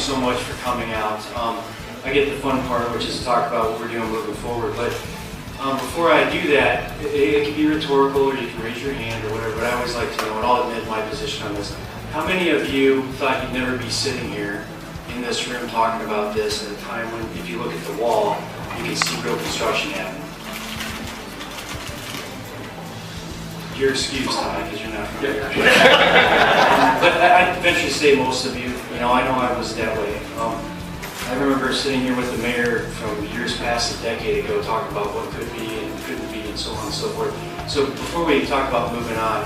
so much for coming out. I get the fun part, which is to talk about what we're doing moving forward. But before I do that, it can be rhetorical, or you can raise your hand or whatever, but I always like to know, and I'll admit my position on this. How many of you thought you'd never be sitting here in this room talking about this at a time when, if you look at the wall, you can see real construction happening? You're excused, Ty, because you're not familiar. But I'd venture to say most of you, I know I was that way. I remember sitting here with the mayor from years past, a decade ago, talking about what could be and couldn't be and so on and so forth. So before we talk about moving on,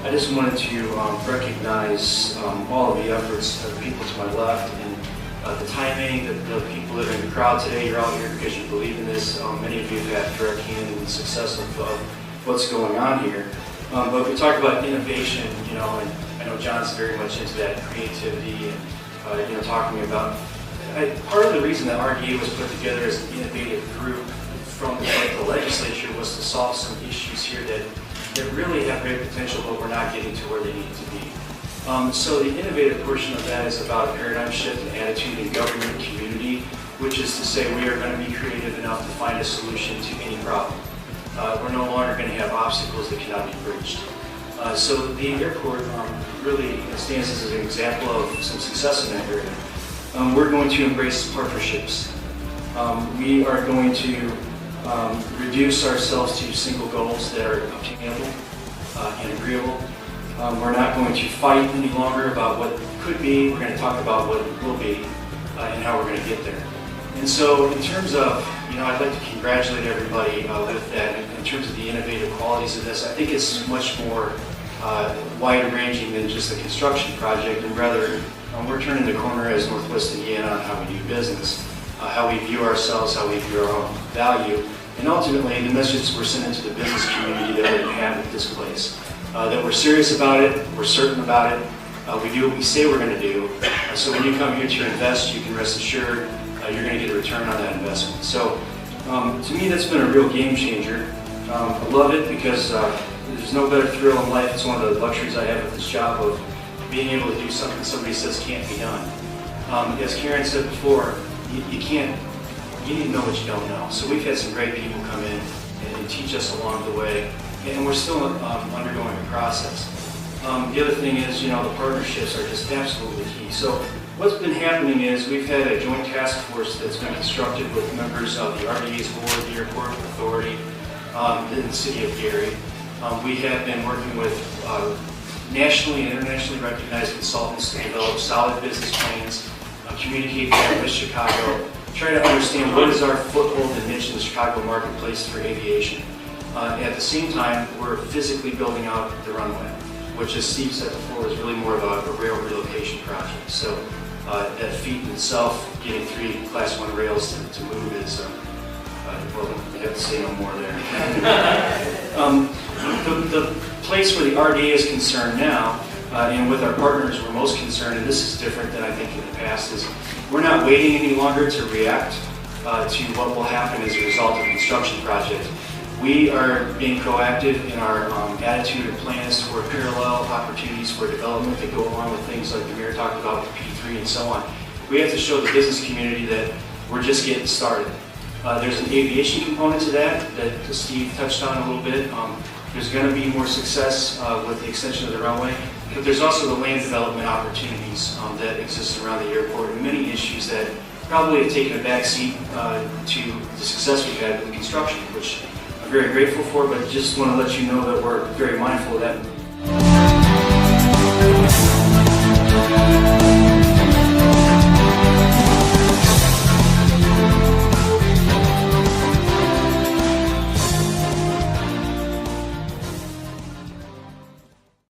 I just wanted to recognize all of the efforts of the people to my left and the timing, the people that are in the crowd today. You're out here because you believe in this. Many of you have had direct hand in the success of what's going on here. But we talk about innovation, and I know John's very much into that creativity and talking about. Part of the reason that RDA was put together as an innovative group from the legislature was to solve some issues here that really have great potential, but we're not getting to where they need to be. So the innovative portion of that is about a paradigm shift in attitude in government and community, which is to say we are going to be creative enough to find a solution to any problem. We're no longer going to have obstacles that cannot be breached. So the airport really stands as an example of some success in that area. We're going to embrace partnerships. We are going to reduce ourselves to single goals that are obtainable and agreeable. We're not going to fight any longer about what could be. We're going to talk about what it will be and how we're going to get there. And so in terms of, I'd like to congratulate everybody with that. In terms of the innovative qualities of this, I think it's much more wide-ranging than just a construction project, and rather we're turning the corner as Northwest Indiana on how we do business, how we view ourselves, how we view our own value, and ultimately the message we're sending to the business community that we have at this place. That we're serious about it, we're certain about it, we do what we say we're going to do, so when you come here to invest, you can rest assured you're going to get a return on that investment. So to me that's been a real game changer. I love it because there's no better thrill in life. It's one of the luxuries I have with this job of being able to do something somebody says can't be done. As Karen said before, you need to know what you don't know. So we've had some great people come in and teach us along the way, and we're still undergoing a process. The other thing is, the partnerships are just absolutely key. So what's been happening is we've had a joint task force that's been constructed with members of the RDA's board, the Airport Authority, in the city of Gary. We have been working with nationally and internationally recognized consultants to develop solid business plans, communicate that with Chicago, try to understand what is our foothold and niche in the Chicago marketplace for aviation. At the same time, we're physically building out the runway, which, as Steve said before, is really more of a rail relocation project. So that feat in itself, getting 3 Class 1 rails to move is, well, I have to say no more there. The place where the RDA is concerned now, and with our partners we're most concerned, and this is different than I think in the past, is we're not waiting any longer to react to what will happen as a result of a construction project. We are being proactive in our attitude and plans for parallel opportunities for development that go along with things like the mayor talked about with P3 and so on. We have to show the business community that we're just getting started. There's an aviation component to that Steve touched on a little bit. There's going to be more success with the extension of the runway, but there's also the land development opportunities that exist around the airport, and many issues that probably have taken a back seat to the success we've had with construction, which I'm very grateful for, but just want to let you know that we're very mindful of that